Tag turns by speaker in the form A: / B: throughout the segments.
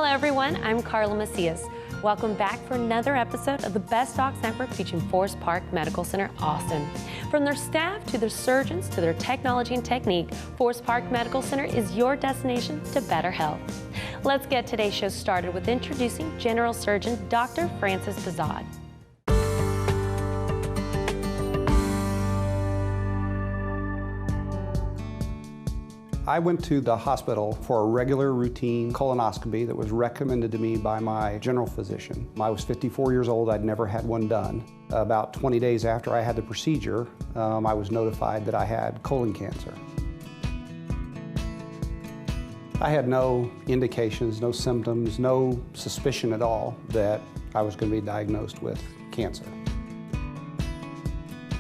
A: Hello everyone, I'm Carla Macias. Welcome back for another episode of the Best Docs Network featuring Forest Park Medical Center, Austin. From their staff to their surgeons to their technology and technique, Forest Park Medical Center is your destination to better health. Let's get today's show started with introducing General Surgeon Dr. Francis Buzad.
B: I went to the hospital for a regular routine colonoscopy that was recommended to me by my general physician. I was 54 years old, I'd never had one done. About 20 days after I had the procedure, I was notified that I had colon cancer. I had no indications, no symptoms, no suspicion at all that I was going to be diagnosed with cancer.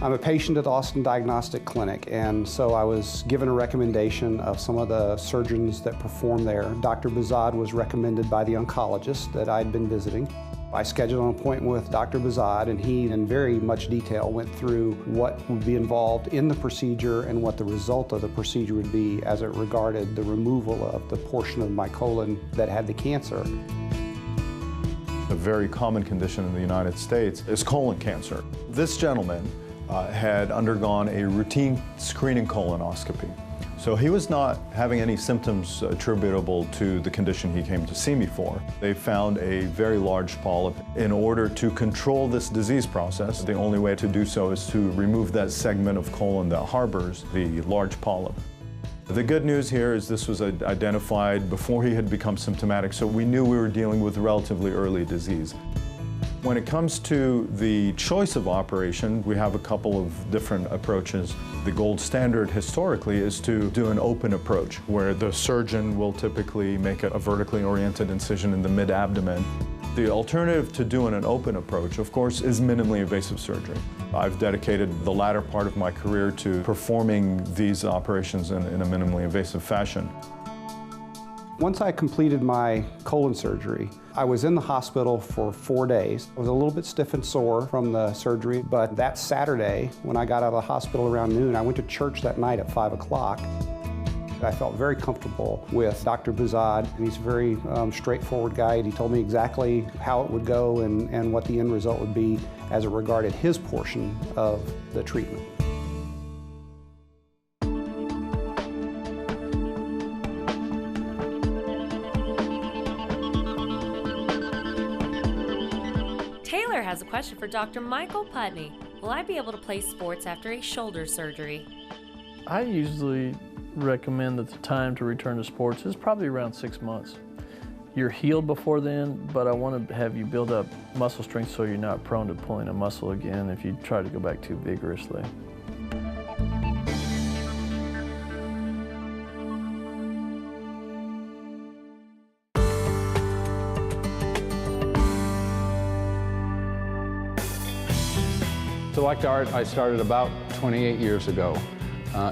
B: I'm a patient at the Austin Diagnostic Clinic, and so I was given a recommendation of some of the surgeons that perform there. Dr. Buzad was recommended by the oncologist that I'd been visiting. I scheduled an appointment with Dr. Buzad, and he, in very much detail, went through what would be involved in the procedure and what the result of the procedure would be as it regarded the removal of the portion of my colon that had the cancer.
C: A very common condition in the United States is colon cancer. This gentleman had undergone a routine screening colonoscopy. So he was not having any symptoms attributable to the condition he came to see me for. They found a very large polyp. In order to control this disease process, the only way to do so is to remove that segment of colon that harbors the large polyp. The good news here is this was identified before he had become symptomatic, so we knew we were dealing with relatively early disease. When it comes to the choice of operation, we have a couple of different approaches. The gold standard historically is to do an open approach, where the surgeon will typically make a vertically oriented incision in the mid-abdomen. The alternative to doing an open approach, of course, is minimally invasive surgery. I've dedicated the latter part of my career to performing these operations in a minimally invasive fashion.
B: Once I completed my colon surgery, I was in the hospital for 4 days. I was a little bit stiff and sore from the surgery, but that Saturday, when I got out of the hospital around noon, I went to church that night at 5 o'clock. I felt very comfortable with Dr. Buzad. He's a very straightforward guy, and he told me exactly how it would go and what the end result would be as it regarded his portion of the treatment.
A: Taylor has a question for Dr. Michael Putney. Will I be able to play sports after a shoulder surgery?
D: I usually recommend that the time to return to sports is probably around 6 months. You're healed before then, but I want to have you build up muscle strength so you're not prone to pulling a muscle again if you try to go back too vigorously.
E: Select Art I started about 28 years ago.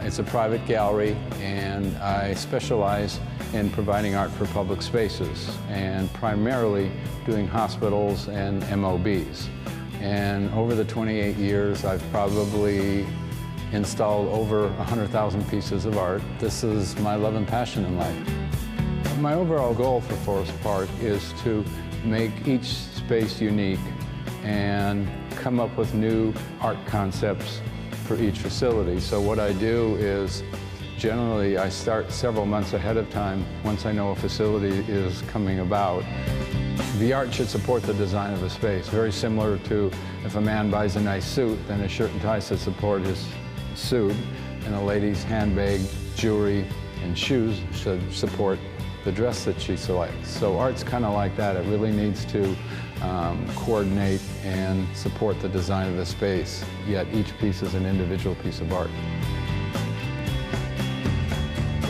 E: It's a private gallery, and I specialize in providing art for public spaces and primarily doing hospitals and MOBs. And over the 28 years, I've probably installed over 100,000 pieces of art. This is my love and passion in life. My overall goal for Forest Park is to make each space unique and come up with new art concepts for each facility. So what I do is generally I start several months ahead of time once I know a facility is coming about. The art should support the design of a space, very similar to if a man buys a nice suit, then his shirt and tie should support his suit, and a lady's handbag, jewelry, and shoes should support the dress that she selects. So art's kind of like that. It really needs to coordinate and support the design of the space, yet each piece is an individual piece of art.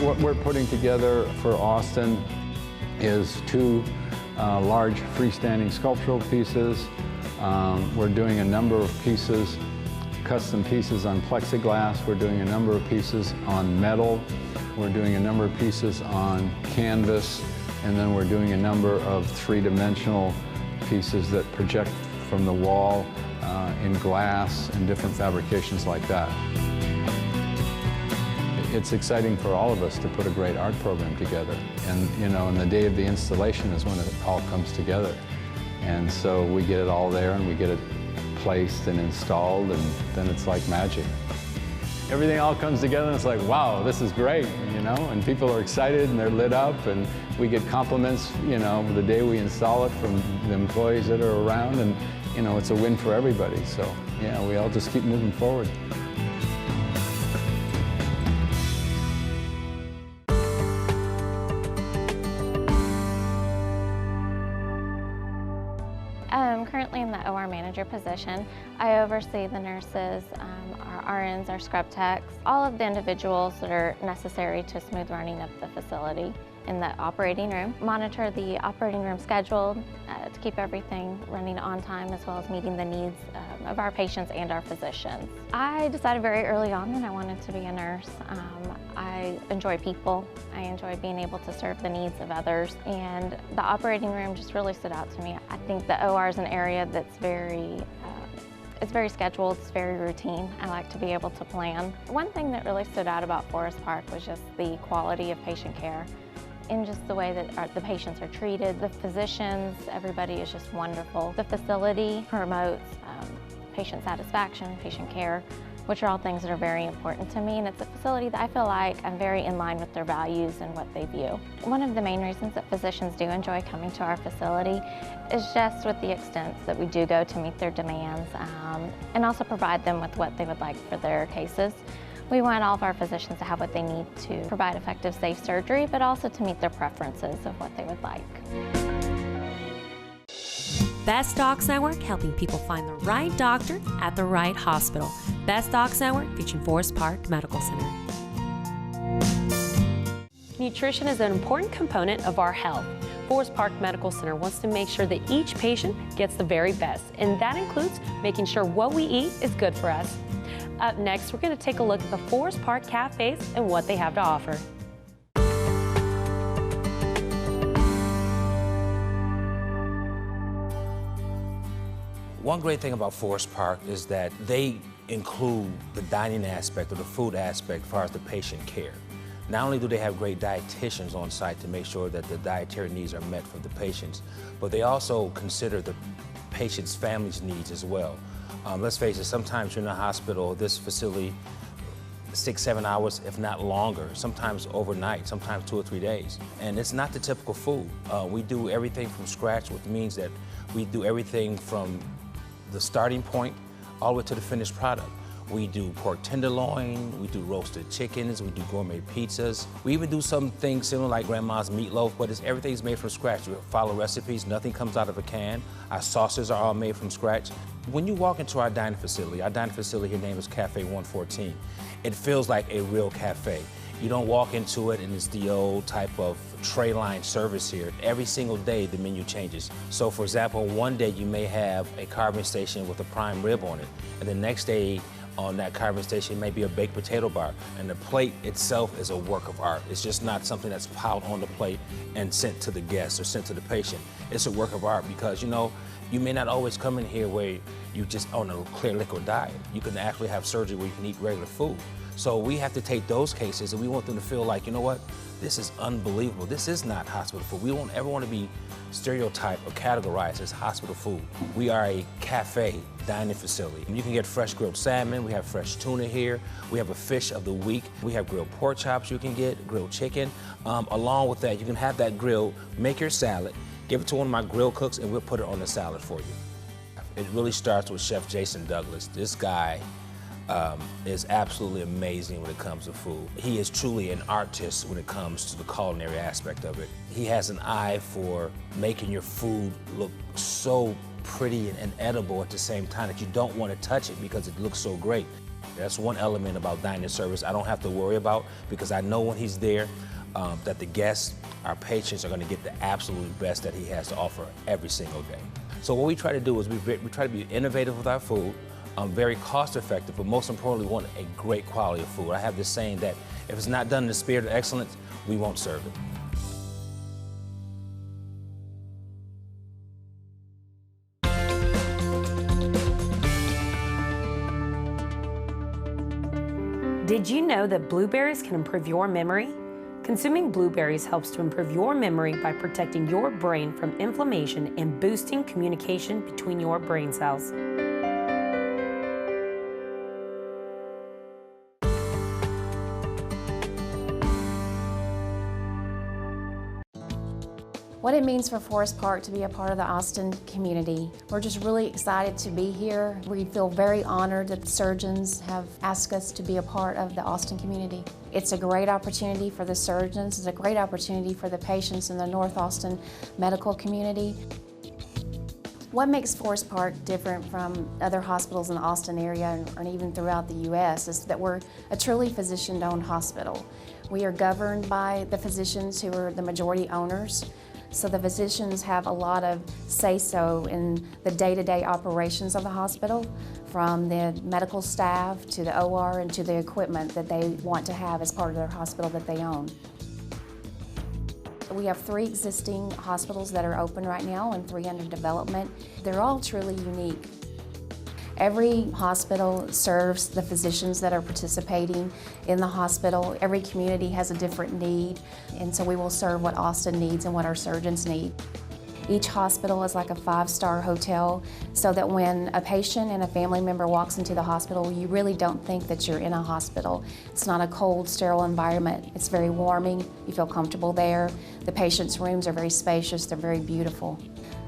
E: What we're putting together for Austin is two large freestanding sculptural pieces. We're doing a number of pieces, custom pieces on plexiglass. We're doing a number of pieces on metal. We're doing a number of pieces on canvas, and then we're doing a number of three-dimensional pieces that project from the wall in glass and different fabrications like that. it's exciting for all of us to put a great art program together. And, you know, and the day of the installation is when it all comes together. And so we get it all there and we get it placed and installed, and then it's like magic. Everything all comes together and it's like, wow, this is great, you know, and people are excited and they're lit up, and we get compliments, you know, the day we install it from the employees that are around, and, you know, it's a win for everybody. So, yeah, we all just keep moving forward.
F: Currently in the OR manager position. I oversee the nurses, our RNs, our scrub techs, all of the individuals that are necessary to smooth running of the facility in the operating room. Monitor the operating room schedule to keep everything running on time, as well as meeting the needs of our patients and our physicians. I decided very early on that I wanted to be a nurse. I enjoy people. I enjoy being able to serve the needs of others, and the operating room just really stood out to me. I think the OR is an area that's it's very scheduled, it's very routine. I like to be able to plan. One thing that really stood out about Forest Park was just the quality of patient care, and just the way that the patients are treated. The physicians, everybody is just wonderful. The facility promotes patient satisfaction, patient care, which are all things that are very important to me, and it's a facility that I feel like I'm very in line with their values and what they view. One of the main reasons that physicians do enjoy coming to our facility is just with the extent that we do go to meet their demands and also provide them with what they would like for their cases. We want all of our physicians to have what they need to provide effective, safe surgery, but also to meet their preferences of what they would like.
A: Best Docs Network, helping people find the right doctor at the right hospital. Best Docs Network, featuring Forest Park Medical Center. Nutrition is an important component of our health. Forest Park Medical Center wants to make sure that each patient gets the very best, and that includes making sure what we eat is good for us. Up next, we're going to take a look at the Forest Park cafes and what they have to offer.
G: One great thing about Forest Park is that they include the dining aspect or the food aspect as far as the patient care. Not only do they have great dietitians on site to make sure that the dietary needs are met for the patients, but they also consider the patient's family's needs as well. Let's face it, sometimes you're in a hospital, this facility, 6-7 hours, if not longer, sometimes overnight, sometimes 2 or 3 days. And it's not the typical food. We do everything from scratch, which means that we do everything from the starting point all the way to the finished product. We do pork tenderloin, we do roasted chickens, we do gourmet pizzas. We even do some things similar like grandma's meatloaf, but everything's made from scratch. We follow recipes, nothing comes out of a can. Our sauces are all made from scratch. When you walk into our dining facility here name is Cafe 114. It feels like a real cafe. You don't walk into it and it's the old type of tray line service here. Every single day the menu changes. So for example, one day you may have a carving station with a prime rib on it, and the next day on that carving station may be a baked potato bar, and the plate itself is a work of art. It's just not something that's piled on the plate and sent to the guest or sent to the patient. It's a work of art because, you know, you may not always come in here where you just on a clear liquid diet. You can actually have surgery where you can eat regular food. So we have to take those cases and we want them to feel like, you know what, this is unbelievable. This is not hospital food. We don't ever want to be stereotyped or categorized as hospital food. We are a cafe dining facility. You can get fresh grilled salmon. We have fresh tuna here. We have a fish of the week. We have grilled pork chops you can get, grilled chicken. Along with that, you can have that grilled, make your salad, give it to one of my grill cooks, and we'll put it on the salad for you. It really starts with Chef Jason Douglas. This guy is absolutely amazing when it comes to food. He is truly an artist when it comes to the culinary aspect of it. He has an eye for making your food look so pretty and edible at the same time that you don't want to touch it because it looks so great. That's one element about dining service I don't have to worry about because I know when he's there that the guests, our patients, are going to get the absolute best that he has to offer every single day. So what we try to do is we try to be innovative with our food, very cost effective, but most importantly, we want a great quality of food. I have this saying that if it's not done in the spirit of excellence, we won't serve it.
A: Did you know that blueberries can improve your memory? Consuming blueberries helps to improve your memory by protecting your brain from inflammation and boosting communication between your brain cells.
H: What it means for Forest Park to be a part of the Austin community. We're just really excited to be here. We feel very honored that the surgeons have asked us to be a part of the Austin community. It's a great opportunity for the surgeons, it's a great opportunity for the patients in the North Austin medical community. What makes Forest Park different from other hospitals in the Austin area and even throughout the U.S. is that we're a truly physician-owned hospital. We are governed by the physicians who are the majority owners. So the physicians have a lot of say-so in the day-to-day operations of the hospital, from the medical staff to the OR and to the equipment that they want to have as part of their hospital that they own. We have 3 existing hospitals that are open right now and 3 under development. They're all truly unique. Every hospital serves the physicians that are participating in the hospital. Every community has a different need, and so we will serve what Austin needs and what our surgeons need. Each hospital is like a 5-star hotel, so that when a patient and a family member walks into the hospital, you really don't think that you're in a hospital. It's not a cold, sterile environment. It's very warming. You feel comfortable there. The patients' rooms are very spacious. They're very beautiful.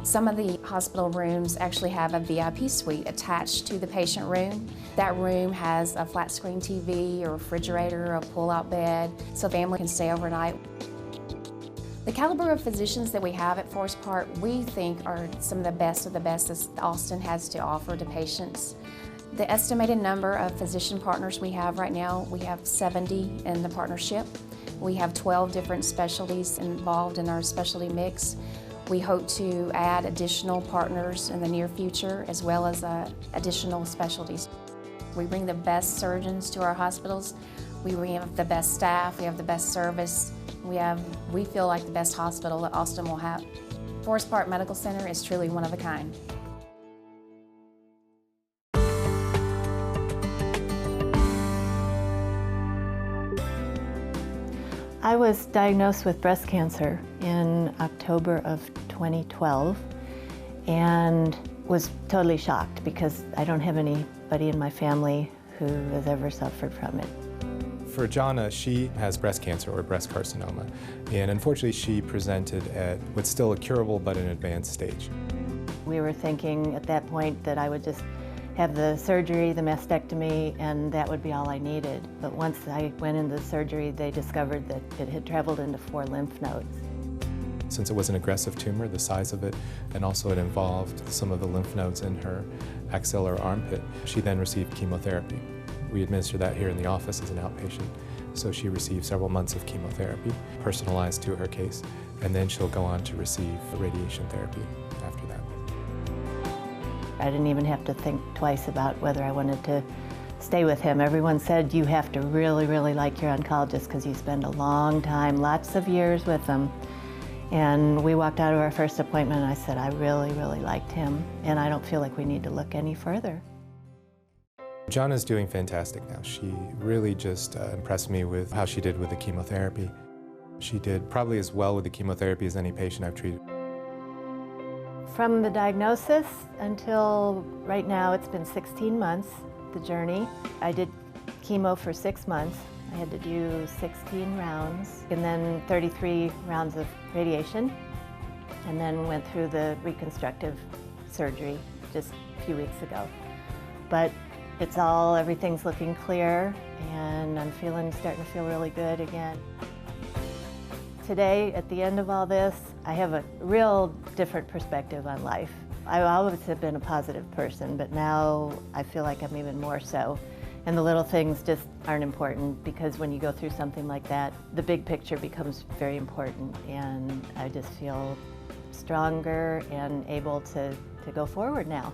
H: Some of the hospital rooms actually have a VIP suite attached to the patient room. That room has a flat screen TV, a refrigerator, a pull-out bed, so family can stay overnight. The caliber of physicians that we have at Forest Park, we think are some of the best that Austin has to offer to patients. The estimated number of physician partners we have right now, we have 70 in the partnership. We have 12 different specialties involved in our specialty mix. We hope to add additional partners in the near future, as well as additional specialties. We bring the best surgeons to our hospitals. We have the best staff, we have the best service. We feel like the best hospital that Austin will have. Forest Park Medical Center is truly one of a kind.
I: I was diagnosed with breast cancer in October of 2012 and was totally shocked because I don't have anybody in my family who has ever suffered from it.
J: For Jana, she has breast cancer or breast carcinoma, and unfortunately she presented at what's still a curable but an advanced stage.
I: We were thinking at that point that I would just have the surgery, the mastectomy, and that would be all I needed. But once I went into the surgery, they discovered that it had traveled into 4 lymph nodes.
J: Since it was an aggressive tumor, the size of it, and also it involved some of the lymph nodes in her axilla or armpit, she then received chemotherapy. We administer that here in the office as an outpatient. So she received several months of chemotherapy, personalized to her case, and then she'll go on to receive radiation therapy after that.
I: I didn't even have to think twice about whether I wanted to stay with him. Everyone said you have to really, really like your oncologist because you spend a long time, lots of years with them. And we walked out of our first appointment and I said, I really, really liked him, and I don't feel like we need to look any further.
J: Jana's doing fantastic now. She really just impressed me with how she did with the chemotherapy. She did probably as well with the chemotherapy as any patient I've treated.
I: From the diagnosis until right now, it's been 16 months, the journey. I did chemo for 6 months. I had to do 16 rounds and then 33 rounds of radiation, and then went through the reconstructive surgery just a few weeks ago. But everything's looking clear, and I'm starting to feel really good again. Today, at the end of all this, I have a real different perspective on life. I always have been a positive person, but now I feel like I'm even more so. And the little things just aren't important, because when you go through something like that, the big picture becomes very important, and I just feel stronger and able to go forward now.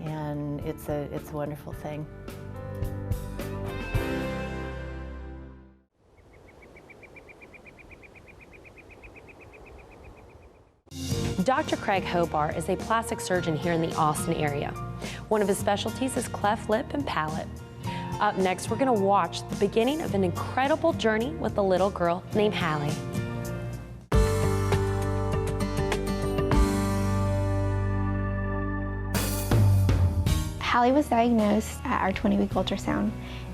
I: And it's a wonderful thing.
A: Dr. Craig Hobart is a plastic surgeon here in the Austin area. One of his specialties is cleft lip and palate. Up next, we're going to watch the beginning of an incredible journey with a little girl named Hallie.
K: Hallie was diagnosed at our 20-week ultrasound,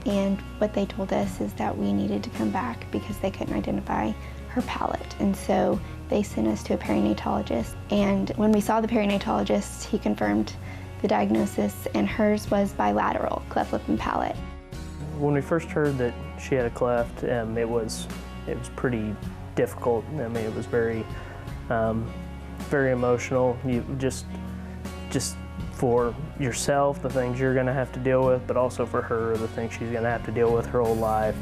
K: and what they told us is that we needed to come back because they couldn't identify her palate. And so they sent us to a perinatologist. And when we saw the perinatologist, he confirmed the diagnosis, and hers was bilateral cleft lip and palate.
D: When we first heard that she had a cleft, it was pretty difficult. I mean, it was very emotional. You just for yourself, the things you're going to have to deal with, but also for her, the things she's going to have to deal with her whole life.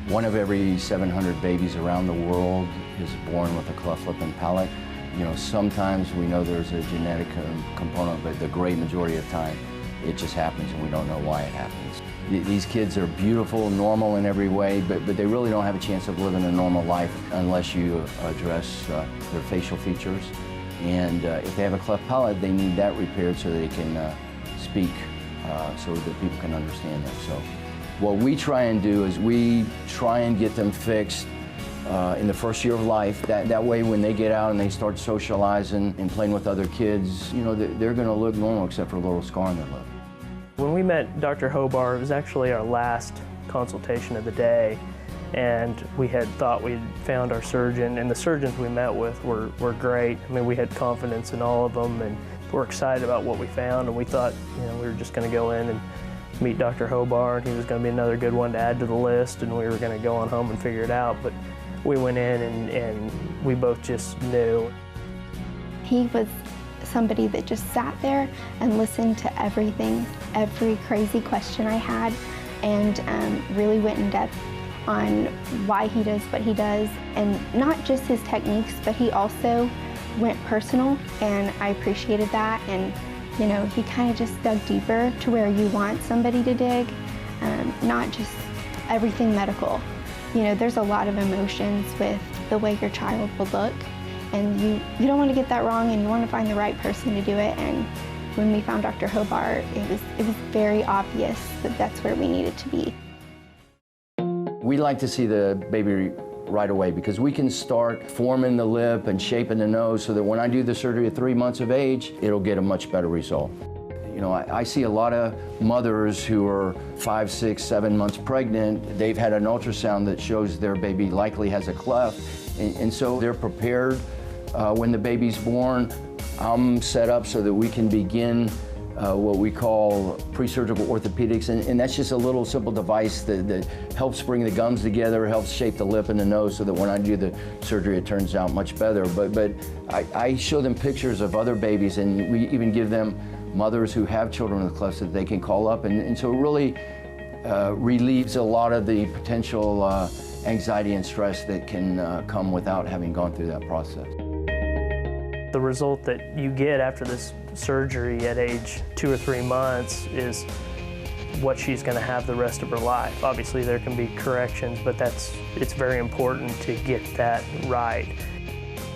L: One of every 700 babies around the world is born with a cleft lip and palate. You know, sometimes we know there's a genetic component, but the great majority of the time, it just happens and we don't know why it happens. These kids are beautiful, normal in every way, but they really don't have a chance of living a normal life unless you address their facial features. And if they have a cleft palate, they need that repaired so they can speak, so that people can understand them. So what we try and do is we try and get them fixed in the first year of life. That way when they get out and they start socializing and playing with other kids, you know, they're going to look normal except for a little scar on their lip.
D: When we met Dr. Hobart, it was actually our last consultation of the day. And we had thought we'd found our surgeon, and the surgeons we met with were great. I mean, we had confidence in all of them, and we're excited about what we found, and we thought, you know, we were just going to go in and meet Dr. Hobart. He was going to be another good one to add to the list, and we were going to go on home and figure it out. But we went in, and we both just knew.
K: He was somebody that just sat there and listened to everything, every crazy question I had, and really went in depth on why he does what he does, and not just his techniques, but he also went personal, and I appreciated that. And you know, he kind of just dug deeper to where you want somebody to dig, not just everything medical. You know, there's a lot of emotions with the way your child will look, and you don't want to get that wrong, and you want to find the right person to do it. And when we found Dr. Hobart, it was very obvious that that's where we needed to be.
L: We like to see the baby right away because we can start forming the lip and shaping the nose so that when I do the surgery at 3 months of age, it'll get a much better result. You know, I see a lot of mothers who are 5, 6, 7 months pregnant. They've had an ultrasound that shows their baby likely has a cleft, and so they're prepared when the baby's born. I'm set up so that we can begin what we call pre-surgical orthopedics, and that's just a little simple device that helps bring the gums together, helps shape the lip and the nose so that when I do the surgery it turns out much better. But I show them pictures of other babies, and we even give them mothers who have children with clefts that they can call up, and so it really relieves a lot of the potential anxiety and stress that can come without having gone through that process.
D: The result that you get after this surgery at age 2 or 3 months is what she's going to have the rest of her life. Obviously there can be corrections, but it's very important to get that right.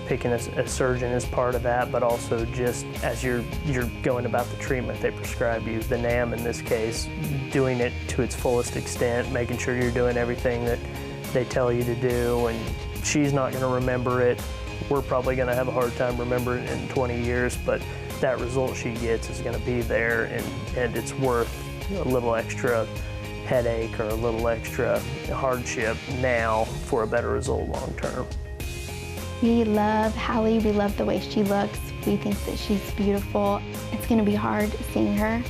D: Picking a surgeon is part of that, but also just as you're going about the treatment they prescribe you, the NAM in this case, doing it to its fullest extent, making sure you're doing everything that they tell you to do, and she's not going to remember it. We're probably going to have a hard time remembering it in 20 years, but that result she gets is going to be there, and it's worth a little extra headache or a little extra hardship now for a better result long term.
K: We love Hallie. We love the way she looks. We think that she's beautiful. It's going to be hard seeing her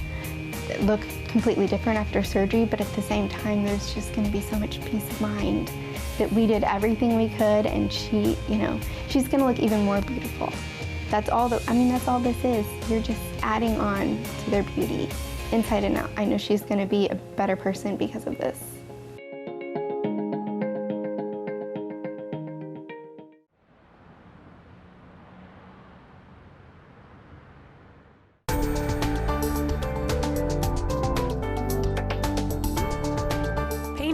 K: look completely different after surgery, but at the same time, there's just going to be so much peace of mind that we did everything we could, and she, you know, she's going to look even more beautiful. That's all that's all this is. You're just adding on to their beauty, inside and out. I know she's going to be a better person because of this.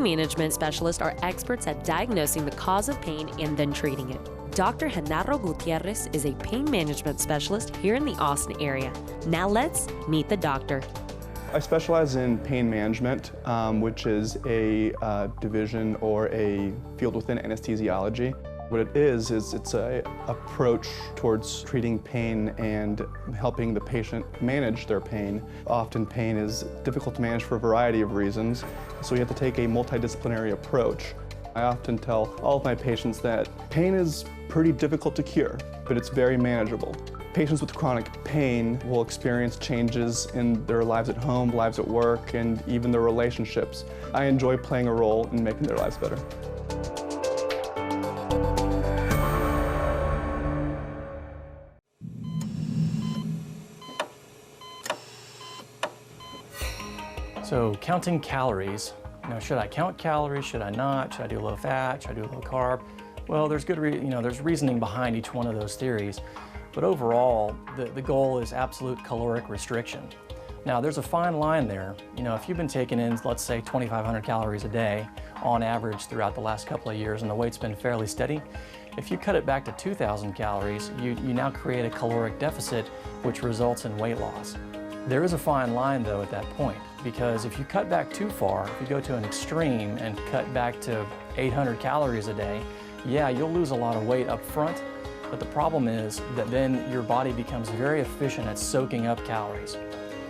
A: Management specialists are experts at diagnosing the cause of pain and then treating it. Dr. Genaro Gutierrez is a pain management specialist here in the Austin area. Now let's meet the doctor.
M: I specialize in pain management, which is a division or a field within anesthesiology. What it is it's an approach towards treating pain and helping the patient manage their pain. Often pain is difficult to manage for a variety of reasons, so you have to take a multidisciplinary approach. I often tell all of my patients that pain is pretty difficult to cure, but it's very manageable. Patients with chronic pain will experience changes in their lives at home, lives at work, and even their relationships. I enjoy playing a role in making their lives better.
D: So counting calories, should I count calories? Should I not? Should I do low fat? Should I do low carb? Well, there's there's reasoning behind each one of those theories. But overall, the goal is absolute caloric restriction. Now, there's a fine line there. If you've been taking in, let's say, 2,500 calories a day on average throughout the last couple of years and the weight's been fairly steady, if you cut it back to 2,000 calories, you now create a caloric deficit, which results in weight loss. There is a fine line, though, at that point, because if you cut back too far, if you go to an extreme and cut back to 800 calories a day, yeah, you'll lose a lot of weight up front, but the problem is that then your body becomes very efficient at soaking up calories.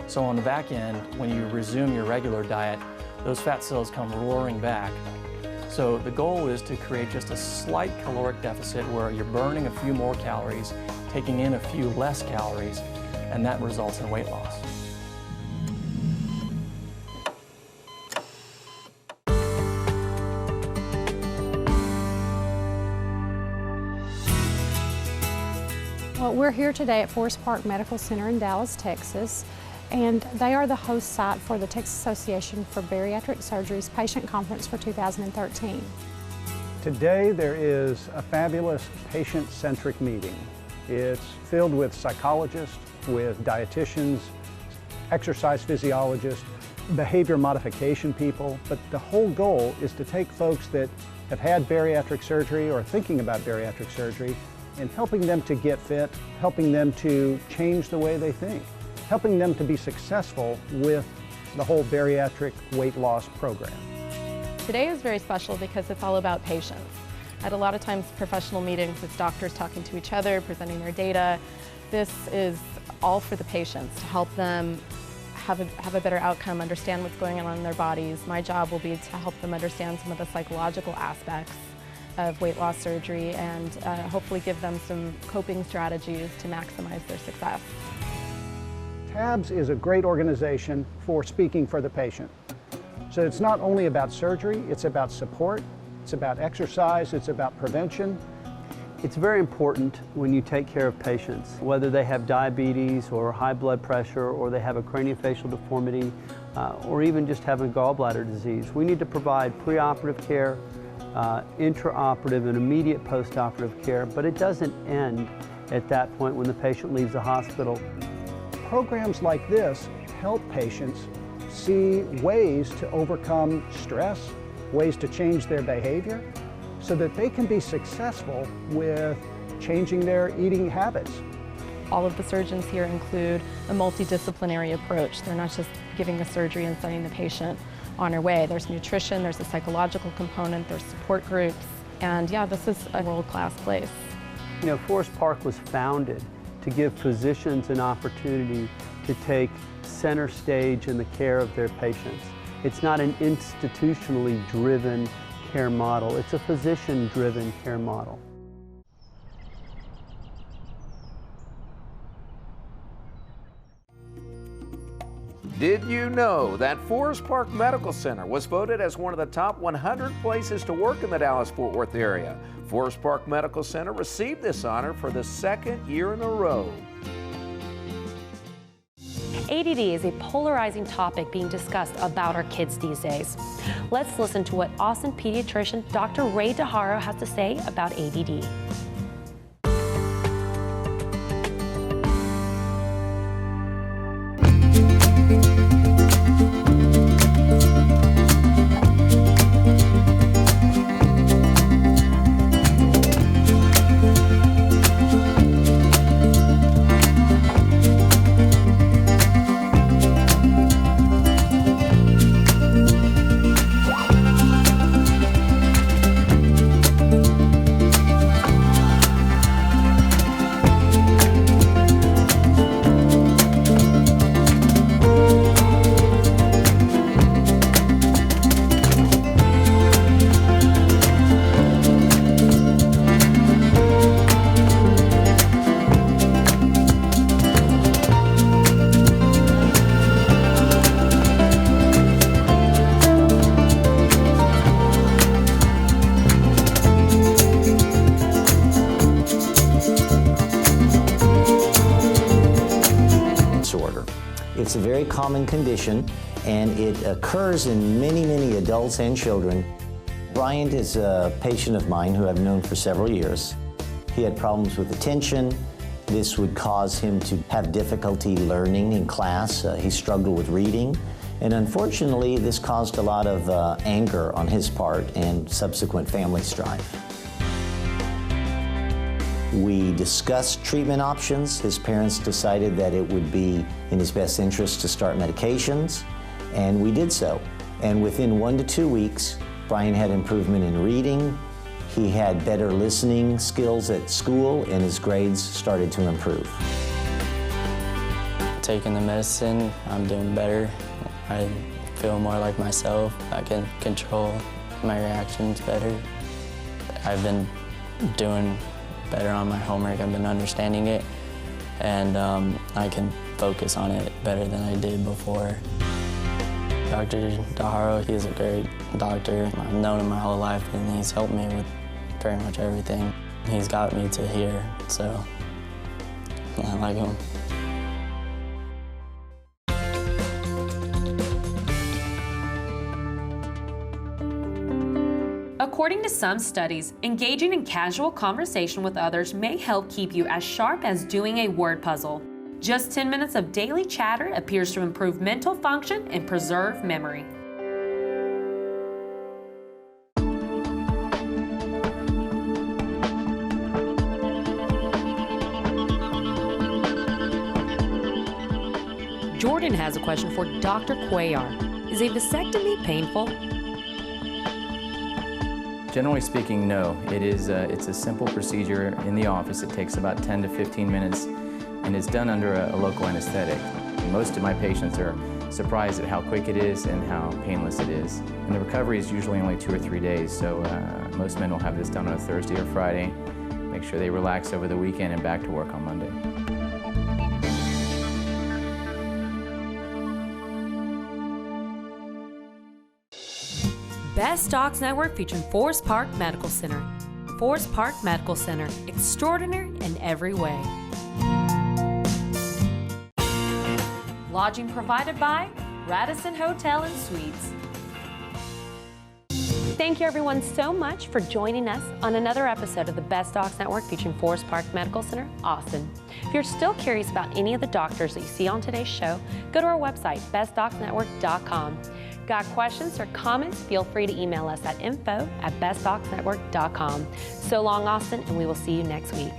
D: So on the back end, when you resume your regular diet, those fat cells come roaring back. So the goal is to create just a slight caloric deficit where you're burning a few more calories, taking in a few less calories, and that results in weight loss.
N: Well, we're here today at Forest Park Medical Center in Dallas, Texas, and they are the host site for the Texas Association for Bariatric Surgery's Patient Conference for 2013.
O: Today there is a fabulous patient-centric meeting. It's filled with psychologists, with dietitians, exercise physiologists, behavior modification people, but the whole goal is to take folks that have had bariatric surgery or are thinking about bariatric surgery and helping them to get fit, helping them to change the way they think, helping them to be successful with the whole bariatric weight loss program.
P: Today is very special because it's all about patients. At a lot of times professional meetings, it's doctors talking to each other, presenting their data. This is all for the patients to help them have a better outcome, understand what's going on in their bodies. My job will be to help them understand some of the psychological aspects of weight loss surgery and hopefully give them some coping strategies to maximize their success.
O: TABS is a great organization for speaking for the patient. So it's not only about surgery, it's about support, it's about exercise, it's about prevention.
Q: It's very important when you take care of patients, whether they have diabetes or high blood pressure or they have a craniofacial deformity or even just have a gallbladder disease. We need to provide preoperative care, intraoperative and immediate postoperative care, but it doesn't end at that point when the patient leaves the hospital.
O: Programs like this help patients see ways to overcome stress, ways to change their behavior, so that they can be successful with changing their eating habits.
P: All of the surgeons here include a multidisciplinary approach. They're not just giving the surgery and sending the patient on her way. There's nutrition, there's a psychological component, there's support groups, and yeah, this is a world-class place.
Q: Forest Park was founded to give physicians an opportunity to take center stage in the care of their patients. It's not an institutionally driven care model, it's a physician-driven care model.
R: Did you know that Forest Park Medical Center was voted as one of the top 100 places to work in the Dallas-Fort Worth area? Forest Park Medical Center received this honor for the second year in a row.
A: ADD is a polarizing topic being discussed about our kids these days. Let's listen to what Austin pediatrician Dr. Ray Haro has to say about ADD.
S: disorder. It's a very common condition, and it occurs in many adults and children. Bryant is a patient of mine who I've known for several years. He had problems with attention. This would cause him to have difficulty learning in class. He struggled with reading. And unfortunately, this caused a lot of anger on his part and subsequent family strife. We discussed treatment options. His parents decided that it would be in his best interest to start medications, and we did so. And within 1 to 2 weeks, Brian had improvement in reading, he had better listening skills at school, and his grades started to improve.
T: Taking the medicine, I'm doing better. I feel more like myself. I can control my reactions better. I've been doing better on my homework. I've been understanding it, and I can focus on it better than I did before. Dr. Haro, he's a great doctor. I've known him my whole life, and he's helped me with pretty much everything. He's got me to here, so I like him.
A: According to some studies, engaging in casual conversation with others may help keep you as sharp as doing a word puzzle. Just 10 minutes of daily chatter appears to improve mental function and preserve memory. Jordan has a question for Dr. Cuellar. Is a vasectomy painful?
U: Generally speaking, no. It's a simple procedure in the office. It takes about 10 to 15 minutes, and it's done under a local anesthetic. Most of my patients are surprised at how quick it is and how painless it is. And the recovery is usually only 2 or 3 days, so most men will have this done on a Thursday or Friday, make sure they relax over the weekend and back to work on Monday.
A: Best Docs Network featuring Forest Park Medical Center. Forest Park Medical Center, extraordinary in every way. Lodging provided by Radisson Hotel and Suites. Thank you everyone so much for joining us on another episode of the Best Docs Network featuring Forest Park Medical Center, Austin. If you're still curious about any of the doctors that you see on today's show, go to our website, bestdocsnetwork.com. Got questions or comments? Feel free to email us at info@bestdocsnetwork.com. So long, Austin, and we will see you next week.